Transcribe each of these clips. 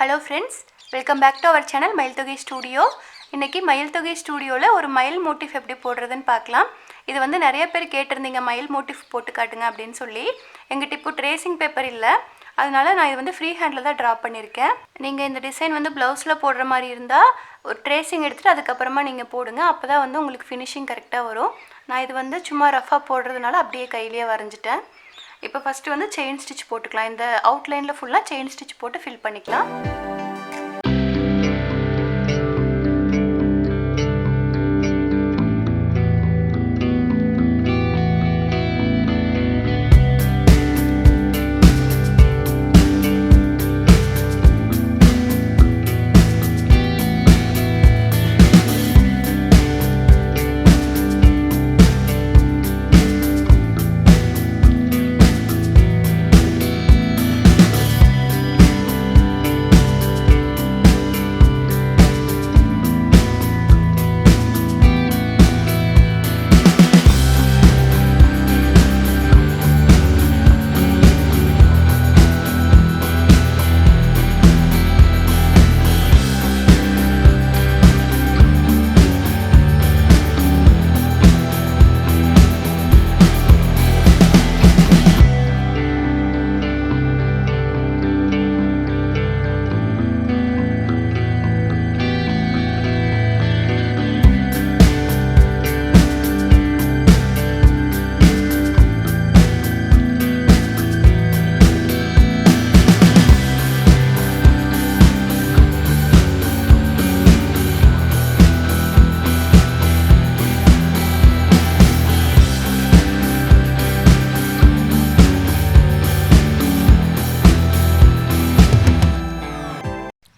Hello friends, welcome back to our channel Mayil Thogai studio. இன்றைக்கி மயில் தொகை ஸ்டூடியோவில் ஒரு மயில் மோட்டிஃப் எப்படி போடுறதுன்னு பார்க்கலாம். இது வந்து நிறைய பேர் கேட்டிருந்தீங்க, மயில் மோட்டிஃப் போட்டு காட்டுங்க அப்படின்னு சொல்லி. எங்கிட்ட இப்போ ட்ரேசிங் பேப்பர் இல்லை, அதனால நான் இது வந்து ஃப்ரீ ஹேண்டில் தான் ட்ரா பண்ணியிருக்கேன். நீங்கள் இந்த டிசைன் வந்து ப்ளவுஸில் போடுற மாதிரி இருந்தால் ஒரு ட்ரேசிங் எடுத்துகிட்டு அதுக்கப்புறமா நீங்கள் போடுங்க. அப்போ தான் வந்து உங்களுக்கு ஃபினிஷிங் கரெக்டாக வரும். நான் இது வந்து சும்மா ரஃபாக போடுறதுனால அப்படியே கையிலேயே வரைஞ்சிட்டேன். இப்போ ஃபஸ்ட்டு வந்து செயின் ஸ்டிச் போட்டுக்கலாம். இந்த அவுட்லைனில் ஃபுல்லாக செயின் ஸ்டிச் போட்டு ஃபில் பண்ணிக்கலாம்.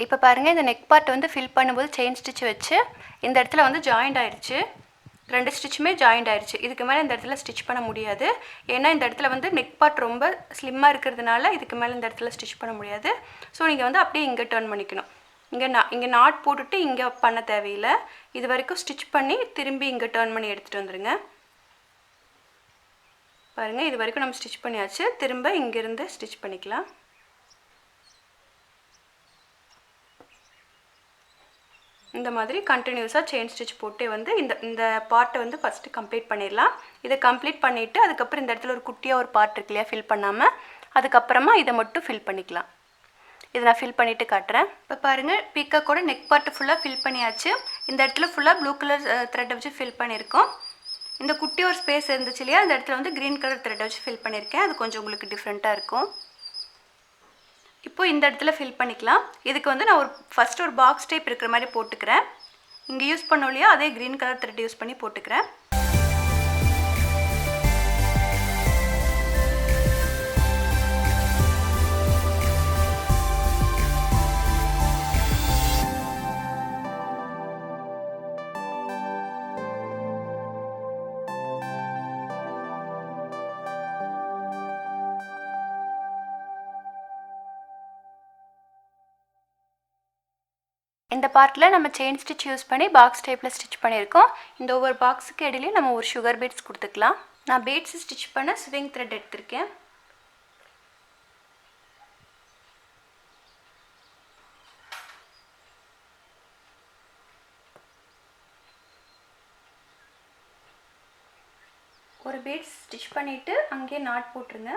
இப்போ பாருங்கள், இந்த நெக் பார்ட் வந்து ஃபில் பண்ணும்போது செயின் ஸ்டிச் வச்சு இந்த இடத்துல வந்து ஜாயிண்ட் ஆயிடுச்சு. 2 ஸ்டிச்சுமே ஜாயிண்ட் ஆயிடுச்சு. இதுக்கு மேலே இந்த இடத்துல ஸ்டிச் பண்ண முடியாது. ஏன்னா இந்த இடத்துல வந்து நெக் பார்ட் ரொம்ப ஸ்லிம்மாக இருக்கிறதுனால இதுக்கு மேலே இந்த இடத்துல ஸ்டிச் பண்ண முடியாது. ஸோ நீங்கள் வந்து அப்படியே இங்கே டர்ன் பண்ணிக்கணும். இங்கே நாட் போட்டுட்டு இங்கே பண்ண தேவையில்லை. இது வரைக்கும் ஸ்டிச் பண்ணி திரும்பி இங்கே டர்ன் பண்ணி எடுத்துகிட்டு வந்துடுங்க. பாருங்கள், இது வரைக்கும் நம்ம ஸ்டிச் பண்ணியாச்சு. திரும்ப இங்கேருந்து ஸ்டிச் பண்ணிக்கலாம். இந்த மாதிரி கண்டினியூஸாக செயின் ஸ்டிச் போட்டு வந்து இந்த பார்ட்டை வந்து ஃபஸ்ட்டு கம்ப்ளீட் பண்ணிடலாம். இதை கம்ப்ளீட் பண்ணிவிட்டு அதுக்கப்புறம் இந்த இடத்துல ஒரு குட்டியாக ஒரு பார்ட் இருக்கு இல்லையா, ஃபில் பண்ணாமல், அதுக்கப்புறமா இதை மட்டும் ஃபில் பண்ணிக்கலாம். இதை நான் ஃபில் பண்ணிவிட்டு காட்டுறேன். இப்போ பாருங்கள், பீக்காக்கோட நெக் பார்ட்டு ஃபுல்லாக ஃபில் பண்ணியாச்சு. இந்த இடத்துல ஃபுல்லாக ப்ளூ கலர் த்ரெட்டை வச்சு ஃபில் பண்ணியிருக்கோம். இந்த குட்டி ஒரு ஸ்பேஸ் இருந்துச்சு இல்லையா, இந்த இடத்துல வந்து க்ரீன் கலர் த்ரெட்டை வச்சு ஃபில் பண்ணியிருக்கேன். அது கொஞ்சம் உங்களுக்கு டிஃப்ரெண்ட்டாக இருக்கும். இப்போது இந்த இடத்துல ஃபில் பண்ணிக்கலாம். இதுக்கு வந்து நான் ஃபஸ்ட்டு ஒரு பாக்ஸ் டைப் இருக்கிற மாதிரி போட்டுக்கிறேன். இங்கே யூஸ் பண்ணோம் இல்லையா, அதே க்ரீன் கலர் த்ரெட் யூஸ் பண்ணி போட்டுக்கிறேன். இந்த பார்ட்டில் நம்ம செயின் ஸ்டிச் யூஸ் பண்ணி பாக்ஸ் டைப்பில் ஸ்டிச் பண்ணியிருக்கோம். இந்த ஒவ்வொரு பாக்ஸுக்கு இடையிலையும் நம்ம ஒரு சுகர் பீட்ஸ் கொடுத்துக்கலாம். நான் பீட்ஸ் ஸ்டிச் பண்ண ஸ்விங் த்ரெட் எடுத்திருக்கேன். ஒரு பீட்ஸ் ஸ்டிச் பண்ணிவிட்டு அங்கேயே நாட் போட்டுருங்க.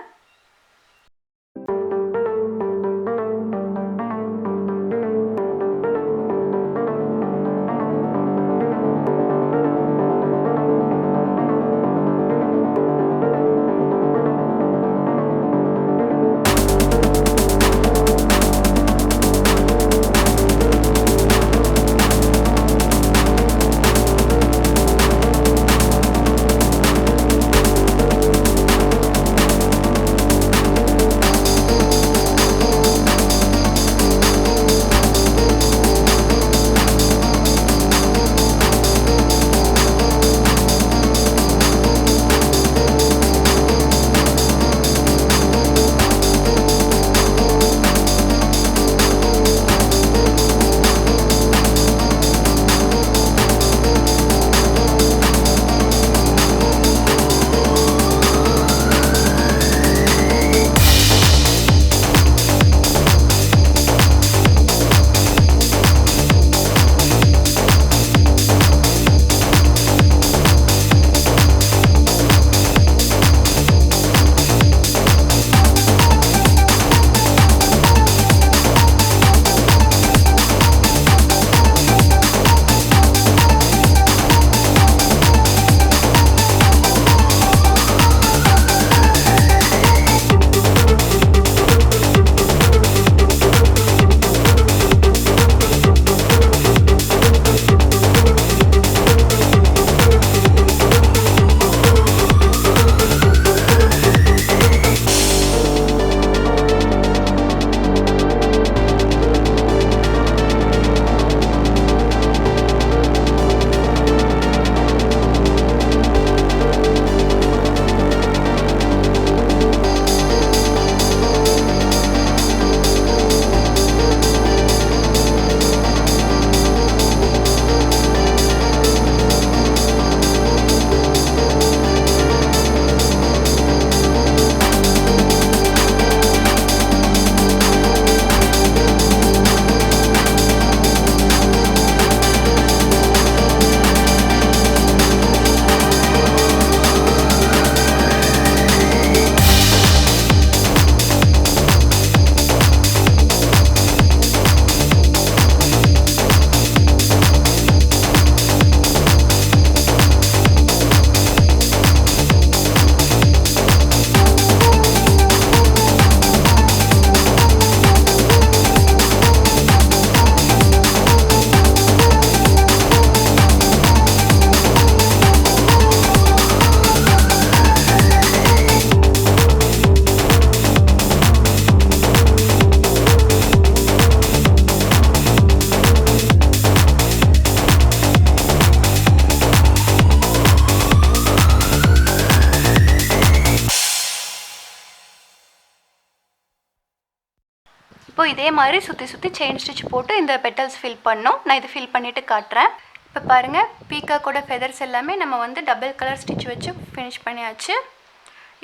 இதே மாதிரி சுற்றி செயின் ஸ்டிச் போட்டு இந்த பெட்டல்ஸ் ஃபில் பண்ணோம். நான் இது ஃபில் பண்ணிவிட்டு காட்டுறேன். இப்போ பாருங்கள், பீகாக்கோட ஃபெதர்ஸ் எல்லாமே நம்ம வந்து டபுள் கலர் ஸ்டிச் வச்சு ஃபினிஷ் பண்ணியாச்சு.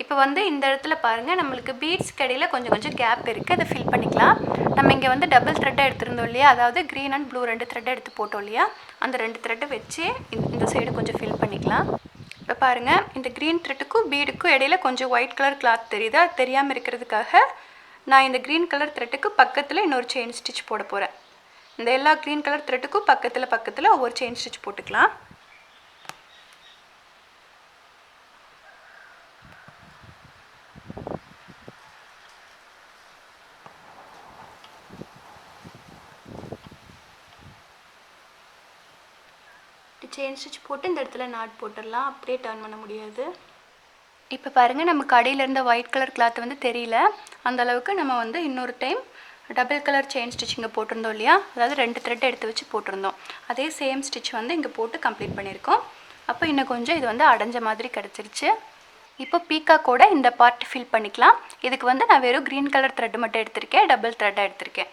இப்போ வந்து இந்த இடத்துல பாருங்கள், நம்மளுக்கு பீட்ஸ்க்கு இடையில் கொஞ்சம் கேப் இருக்குது. அதை ஃபில் பண்ணிக்கலாம். நம்ம இங்கே வந்து டபுள் த்ரெட்டை எடுத்துருந்தோம் இல்லையா, அதாவது க்ரீன் அண்ட் ப்ளூ 2 த்ரெட்டை எடுத்து போட்டோம் இல்லையா, அந்த 2 த்ரெட்டை வச்சு இந்த சைடு கொஞ்சம் ஃபில் பண்ணிக்கலாம். இப்போ பாருங்கள், இந்த க்ரீன் த்ரெட்டுக்கும் பீடுக்கும் இடையில கொஞ்சம் ஒயிட் கலர் கிளாத் தெரியுது. அது தெரியாமல் இருக்கிறதுக்காக நான் இந்த க்ரீன் கலர் த்ரெட்டுக்கு பக்கத்தில் இன்னொரு செயின் ஸ்டிச் போட போகிறேன். இந்த எல்லா க்ரீன் கலர் த்ரெட்டுக்கும் பக்கத்தில் ஒவ்வொரு செயின் ஸ்டிச் போட்டுக்கலாம். செயின் ஸ்டிச் போட்டு இந்த இடத்துல நாட் போட்டுடலாம். அப்படியே டர்ன் பண்ண முடியாது. இப்போ பாருங்கள், நமக்கு அடியில் இருந்த ஒயிட் கலர் கிளாத் வந்து தெரியல. அந்த அளவுக்கு நம்ம வந்து இன்னொரு time double colour chain stitch இங்கே போட்டிருந்தோம் இல்லையா, அதாவது 2 த்ரெட் எடுத்து வச்சு போட்டிருந்தோம். அதே சேம் ஸ்டிச் வந்து இங்கே போட்டு கம்ப்ளீட் பண்ணியிருக்கோம். அப்போ இன்னும் கொஞ்சம் இது வந்து அடைஞ்ச மாதிரி கிடச்சிருச்சு. இப்போ பீகாக்கோட இந்த பார்ட் ஃபில் பண்ணிக்கலாம். இதுக்கு வந்து நான் வெறும் க்ரீன் கலர் த்ரெட் மட்டும் எடுத்திருக்கேன், டபுள் த்ரெட்டாக எடுத்திருக்கேன்.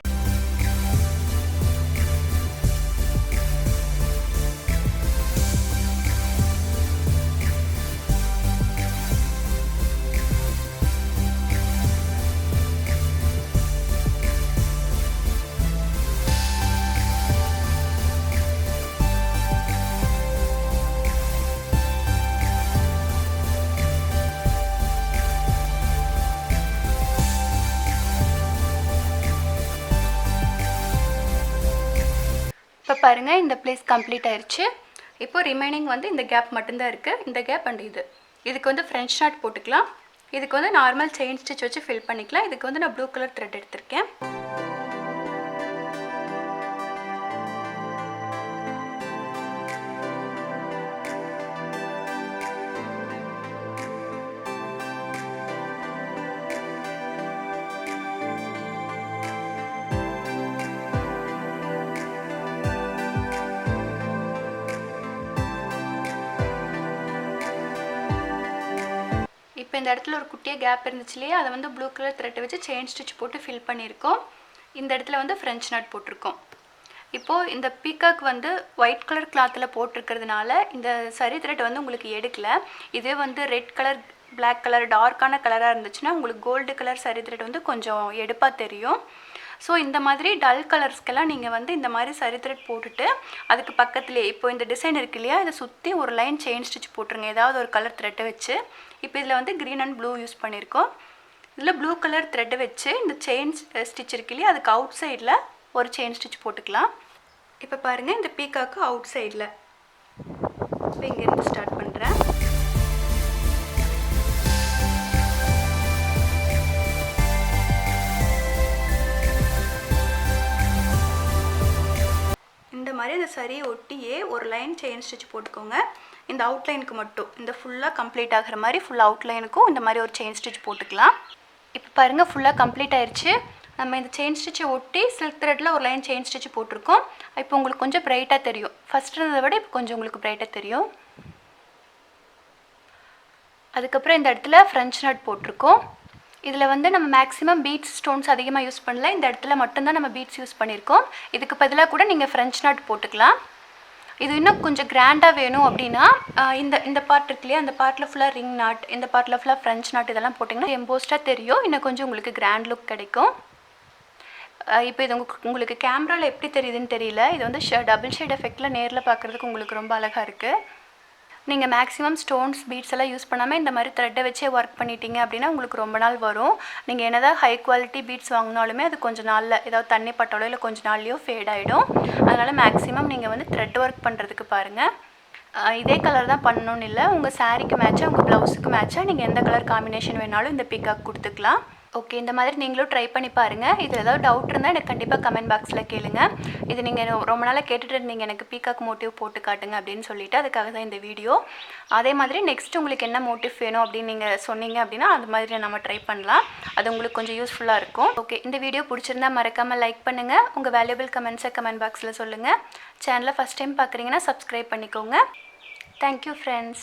இப்போ பாருங்கள், இந்த பிளேஸ் கம்ப்ளீட் ஆயிடுச்சு. இப்போ ரிமைனிங் வந்து இந்த கேப் மட்டும்தான் இருக்குது. இந்த கேப் அண்ட் இதுக்கு வந்து ஃப்ரெஞ்ச் நாட் போட்டுக்கலாம். இதுக்கு வந்து நார்மல் செயின் ஸ்டிச் வச்சு ஃபில் பண்ணிக்கலாம். இதுக்கு வந்து நான் ப்ளூ கலர் த்ரெட் எடுத்திருக்கேன். இப்போ இந்த இடத்துல ஒரு குட்டியாக கேப் இருந்துச்சு இல்லையா, அதை வந்து ப்ளூ கலர் த்ரெட்டை வச்சு செயின் ஸ்டிச் போட்டு ஃபில் பண்ணியிருக்கோம். இந்த இடத்துல வந்து ஃப்ரெஞ்ச் நாட் போட்டிருக்கோம். இப்போது இந்த பீகாக் வந்து ஒயிட் கலர் கிளாத்தில் போட்டிருக்கிறதுனால இந்த சரி த்ரெட் வந்து உங்களுக்கு எடுக்கலை. இதே வந்து ரெட் கலர், பிளாக் கலர், டார்க்கான கலராக இருந்துச்சுன்னா உங்களுக்கு கோல்டு கலர் சரி த்ரெட் வந்து கொஞ்சம் எடுப்பாக தெரியும். ஸோ இந்த மாதிரி டல் கலர்ஸ்க்கெல்லாம் நீங்கள் வந்து இந்த மாதிரி சரி த்ரெட் போட்டுட்டு அதுக்கு பக்கத்துலேயே இப்போ இந்த டிசைன் இருக்கு இல்லையா, இதை சுற்றி ஒரு லைன் செயின் ஸ்டிச் போட்டுருங்க, ஏதாவது ஒரு கலர் த்ரெட்டை வச்சு. இப்போ இதில் வந்து க்ரீன் அண்ட் ப்ளூ யூஸ் பண்ணியிருக்கோம். இதில் ப்ளூ கலர் த்ரெட்டை வச்சு இந்த செயின் ஸ்டிச் இருக்கு இல்லையா, அதுக்கு அவுட் சைடில் ஒரு செயின் ஸ்டிச் போட்டுக்கலாம். இப்போ பாருங்கள், இந்த பீகாக்கு அவுட் சைடில் இப்போ இங்கேருந்து ஸ்டார்ட் பண்ணுறேன். இந்த மாதிரி அந்த சரியை ஒட்டியே ஒரு லைன் செயின் ஸ்டிச் போட்டுக்கோங்க. இந்த அவுட்லைனுக்கு மட்டும், இந்த ஃபுல்லாக கம்ப்ளீட் ஆகிற மாதிரி ஃபுல் அவுட்லைனுக்கும் இந்த மாதிரி ஒரு செயின் ஸ்டிச் போட்டுக்கலாம். இப்போ பாருங்கள், ஃபுல்லாக கம்ப்ளீட் ஆயிடுச்சு. நம்ம இந்த செயின் ஸ்டிச்சை ஒட்டி சில்க் த்ரெட்டில் ஒரு லைன் செயின் ஸ்டிச் போட்டிருக்கோம். இப்போ உங்களுக்கு கொஞ்சம் பிரைட்டாக தெரியும். ஃபஸ்ட் இருந்ததை விட இப்போ கொஞ்சம் உங்களுக்கு பிரைட்டாக தெரியும். அதுக்கப்புறம் இந்த இடத்துல ஃப்ரெஞ்ச் நாட் போட்டிருக்கோம். இதில் வந்து நம்ம மேக்ஸிமம் பீட்ஸ் ஸ்டோன்ஸ் அதிகமாக யூஸ் பண்ணல. இந்த இடத்துல மட்டும்தான் நம்ம பீட்ஸ் யூஸ் பண்ணியிருக்கோம். இதுக்கு பதிலாக கூட நீங்கள் ஃப்ரெஞ்ச் நாட் போட்டுக்கலாம். இது இன்னும் கொஞ்சம் கிராண்டாக வேணும் அப்படின்னா இந்த பார்ட் இருக்கு இல்லையா, அந்த பார்ட்டில் ஃபுல்லாக ரிங் நாட், இந்த பார்ட்டில் ஃபுல்லாக ஃப்ரெஞ்ச் நாட் இதெல்லாம் போட்டிங்கன்னா எம்போஸ்டாக தெரியும். இன்னும் கொஞ்சம் உங்களுக்கு கிராண்ட் லுக் கிடைக்கும். இப்போ இது உங்களுக்கு கேமராவில் எப்படி தெரியுதுன்னு தெரியல. இது வந்து டபுள் ஷேட் எஃபெக்டில் நேரில் பார்க்குறதுக்கு உங்களுக்கு ரொம்ப அழகாக இருக்குது. நீங்கள் மேக்ஸிமம் ஸ்டோன்ஸ் பீட்ஸ் எல்லாம் யூஸ் பண்ணாமல் இந்த மாதிரி த்ரெட்டை வச்சே ஒர்க் பண்ணிட்டீங்க அப்படின்னா உங்களுக்கு ரொம்ப நாள் வரும். நீங்கள் என்னதான் ஹை குவாலிட்டி பீட்ஸ் வாங்கினாலுமே அது கொஞ்சம் நாளில் ஏதாவது தண்ணி பட்டாலோ இல்லை கொஞ்சம் நாள்லையோ ஃபேட் ஆகிடும். அதனால் மேக்ஸிமம் நீங்கள் வந்து த்ரெட் ஒர்க் பண்ணுறதுக்கு பாருங்கள். இதே கலர் தான் பண்ணணும்னு இல்லை, உங்கள் சாரீக்கு மேட்சாக உங்கள் ப்ளவுஸுக்கு மேட்சாக நீங்கள் எந்த கலர் காம்பினேஷன் வேணாலும் இந்த பீகாக் கொடுத்துக்கலாம். ஓகே, இந்த மாதிரி நீங்களும் ட்ரை பண்ணி பாருங்கள். இதில் ஏதாவது டவுட் இருந்தால் எனக்கு கண்டிப்பாக கமெண்ட் பாக்ஸில் கேளுங்க. இது நீங்கள் ரொம்ப நாளாக கேட்டுட்டு இருந்தீங்க, எனக்கு பீகாக் மோட்டிவ் போட்டு காட்டுங்க அப்படின்னு சொல்லிட்டு, அதுக்காக தான் இந்த வீடியோ. அதே மாதிரி நெக்ஸ்ட் உங்களுக்கு என்ன மோட்டிவ் வேணும் அப்படின்னு நீங்கள் சொன்னீங்க அப்படின்னா அது மாதிரி நம்ம ட்ரை பண்ணலாம். அது உங்களுக்கு கொஞ்சம் யூஸ்ஃபுல்லாக இருக்கும். ஓகே, இந்த வீடியோ பிடிச்சிருந்தா மறக்காமல் லைக் பண்ணுங்கள். உங்கள் வேல்யூபிள் கமெண்ட்ஸை கமெண்ட் பாக்ஸில் சொல்லுங்கள். சேனலை ஃபஸ்ட் டைம் பார்க்குறீங்கன்னா சப்ஸ்கிரைப் பண்ணிக்கோங்க. Thank you friends.